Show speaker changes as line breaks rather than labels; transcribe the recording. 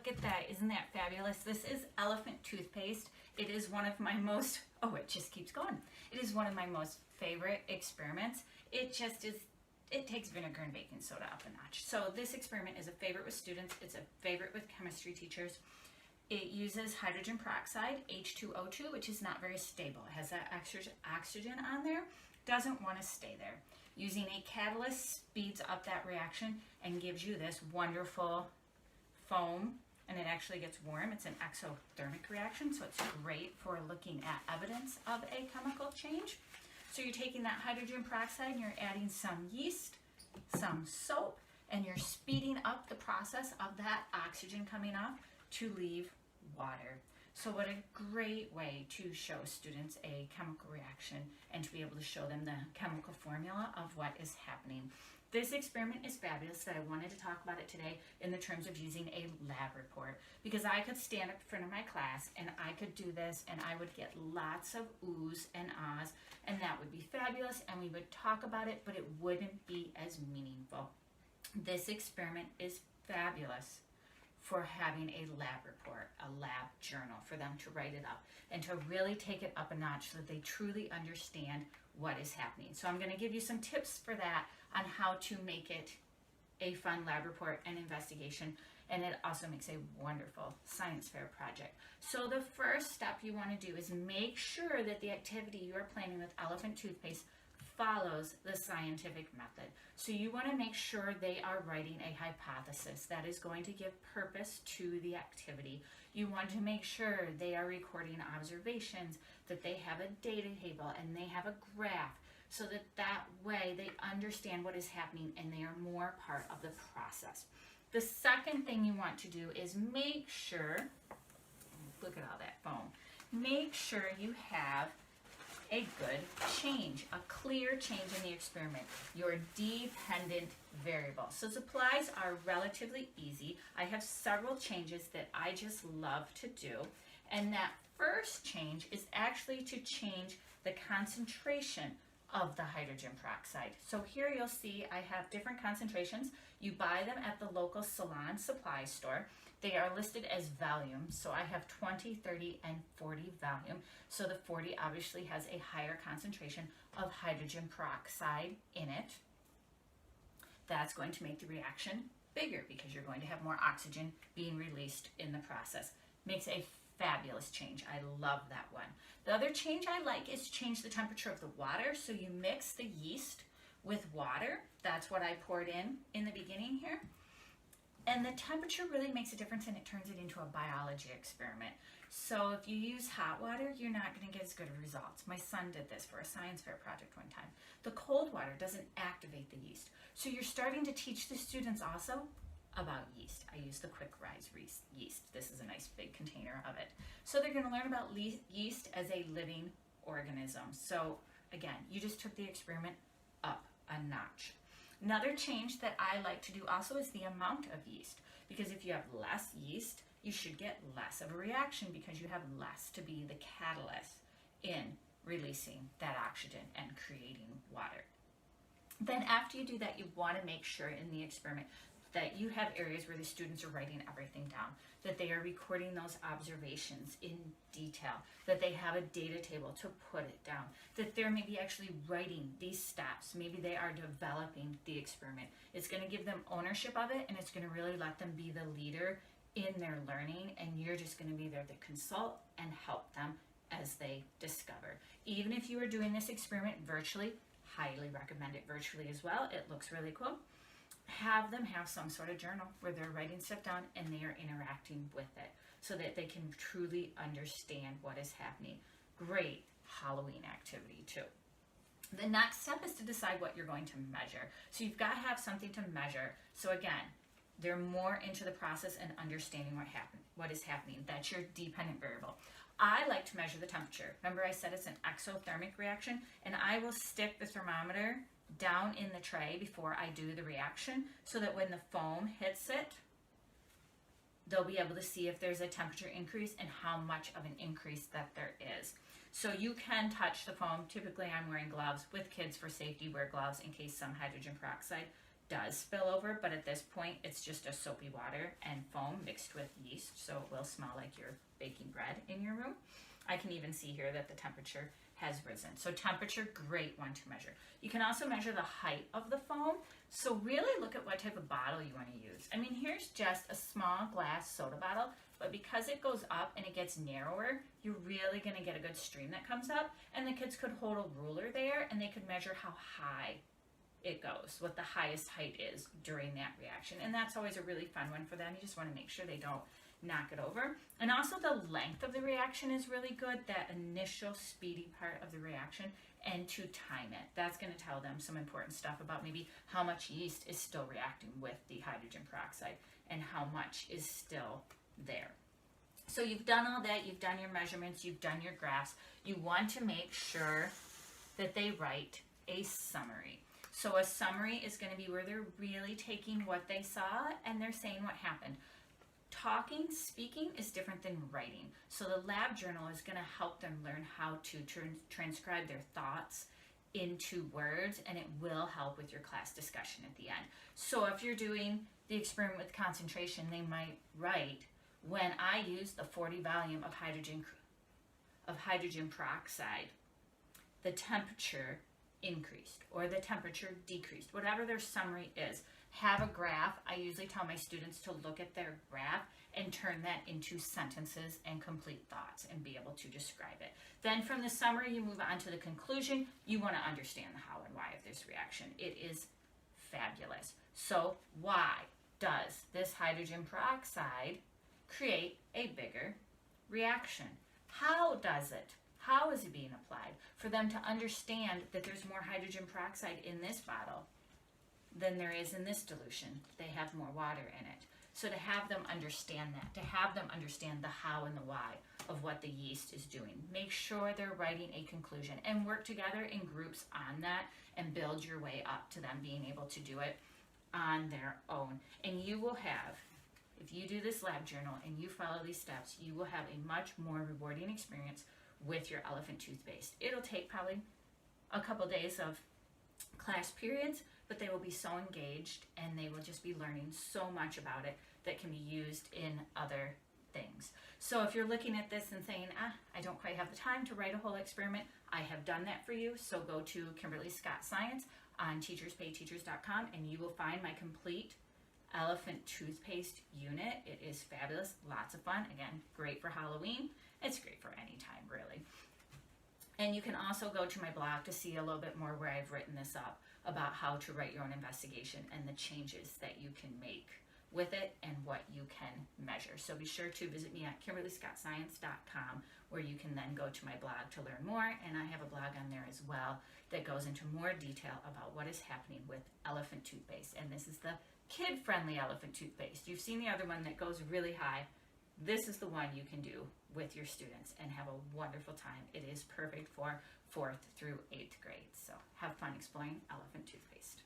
look at that. Isn't that fabulous? This is Elephant Toothpaste. It is one of my most, oh, it just keeps going. It is one of my most favorite experiments. It just is, it takes vinegar and baking soda up a notch. So this experiment is a favorite with students. It's a favorite with chemistry teachers. It uses hydrogen peroxide, H2O2, which is not very stable. It has that extra oxygen on there. Doesn't want to stay there. Using a catalyst speeds up that reaction and gives you this wonderful foam, and it actually gets warm. It's an exothermic reaction, so it's great for looking at evidence of a chemical change. So you're taking that hydrogen peroxide and you're adding some yeast, some soap, and you're speeding up the process of that oxygen coming off to leave water. So what a great way to show students a chemical reaction and to be able to show them the chemical formula of what is happening. This experiment is fabulous, that I wanted to talk about it today in the terms of using a lab report, because I could stand up in front of my class and I could do this and I would get lots of oohs and ahs, and that would be fabulous, and we would talk about it, but it wouldn't be as meaningful. This experiment is fabulous for having a lab report, a lab journal, for them to write it up and to really take it up a notch so that they truly understand what is happening. So I'm going to give you some tips for that on how to make it a fun lab report and investigation, and it also makes a wonderful science fair project. So the first step you want to do is make sure that the activity you are planning with Elephant Toothpaste follows the scientific method. So you want to make sure they are writing a hypothesis that is going to give purpose to the activity. You want to make sure they are recording observations, that they have a data table and they have a graph, so that that way they understand what is happening and they are more part of the process. The second thing you want to do is make sure, look at all that foam, make sure you have a good change, a clear change in the experiment, your dependent variable. So supplies are relatively easy. I have several changes that I just love to do, and that first change is actually to change the concentration of the hydrogen peroxide. So here you'll see I have different concentrations. You buy them at the local salon supply store. They are listed as volume, so I have 20, 30, and 40 volume. So the 40 obviously has a higher concentration of hydrogen peroxide in it. That's going to make the reaction bigger because you're going to have more oxygen being released in the process. Makes a fabulous change. I love that one. The other change I like is change the temperature of the water. So you mix the yeast with water. That's what I poured in the beginning here. And the temperature really makes a difference, and it turns it into a biology experiment. So if you use hot water, you're not going to get as good of results. My son did this for a science fair project one time. The cold water doesn't activate the yeast. So you're starting to teach the students also about yeast. I use the quick rise yeast. This is a nice big container of it. So they're going to learn about yeast as a living organism. So again, you just took the experiment up a notch. Another change that I like to do also is the amount of yeast, because if you have less yeast, you should get less of a reaction because you have less to be the catalyst in releasing that oxygen and creating water. Then after you do that, you want to make sure in the experiment that you have areas where the students are writing everything down, that they are recording those observations in detail, that they have a data table to put it down, that they're maybe actually writing these steps. Maybe they are developing the experiment. It's going to give them ownership of it, and it's going to really let them be the leader in their learning, and you're just going to be there to consult and help them as they discover. Even if you are doing this experiment virtually, highly recommend it virtually as well. It looks really cool. Have them have some sort of journal where they're writing stuff down and they are interacting with it so that they can truly understand what is happening. Great Halloween activity too. The next step is to decide what you're going to measure. So you've got to have something to measure. So again, they're more into the process and understanding what is happening. That's your dependent variable. I like to measure the temperature. Remember I said it's an exothermic reaction, and I will stick the thermometer down in the tray before I do the reaction so that when the foam hits it, they'll be able to see if there's a temperature increase and how much of an increase that there is. So you can touch the foam. Typically I'm wearing gloves. With kids for safety, wear gloves in case some hydrogen peroxide does spill over, but at this point it's just a soapy water and foam mixed with yeast, so it will smell like you're baking bread in your room. I can even see here that the temperature has risen. So temperature, great one to measure. You can also measure the height of the foam. So really look at what type of bottle you want to use. I mean, here's just a small glass soda bottle, but because it goes up and it gets narrower, you're really going to get a good stream that comes up. And the kids could hold a ruler there and they could measure how high it goes, what the highest height is during that reaction. And that's always a really fun one for them. You just want to make sure they don't knock it over. And also the length of the reaction is really good, that initial speedy part of the reaction, and to time it. That's going to tell them some important stuff about maybe how much yeast is still reacting with the hydrogen peroxide and how much is still there. So you've done all that, you've done your measurements, you've done your graphs. You want to make sure that they write a summary. So a summary is going to be where they're really taking what they saw and they're saying what happened. Talking, speaking is different than writing. So the lab journal is going to help them learn how to transcribe their thoughts into words, and it will help with your class discussion at the end. So if you're doing the experiment with concentration, they might write, when I use the 40 volume of hydrogen peroxide, the temperature increased or the temperature decreased, whatever their summary is. Have a graph. I usually tell my students to look at their graph and turn that into sentences and complete thoughts and be able to describe it. Then from the summary, you move on to the conclusion. You want to understand the how and why of this reaction. It is fabulous. So why does this hydrogen peroxide create a bigger reaction? How does it? How is it being applied? For them to understand that there's more hydrogen peroxide in this bottle than there is in this dilution. They have more water in it. So to have them understand that, to have them understand the how and the why of what the yeast is doing. Make sure they're writing a conclusion and work together in groups on that and build your way up to them being able to do it on their own. And you will have, if you do this lab journal and you follow these steps, you will have a much more rewarding experience with your Elephant toothpaste. It'll take probably a couple days of class periods, but they will be so engaged and they will just be learning so much about it that can be used in other things. So if you're looking at this and saying, I don't quite have the time to write a whole experiment, I have done that for you. So go to Kimberly Scott Science on teacherspayteachers.com and you will find my complete Elephant toothpaste unit. It is fabulous, lots of fun. Again, great for Halloween. It's great for any time, really. And you can also go to my blog to see a little bit more where I've written this up about how to write your own investigation and the changes that you can make with it and what you can measure. So be sure to visit me at KimberlyScottScience.com where you can then go to my blog to learn more. And I have a blog on there as well that goes into more detail about what is happening with Elephant toothpaste. And this is the kid-friendly Elephant toothpaste. You've seen the other one that goes really high. This is the one you can do with your students and have a wonderful time. It is perfect for 4th through 8th grade. So have fun exploring Elephant toothpaste.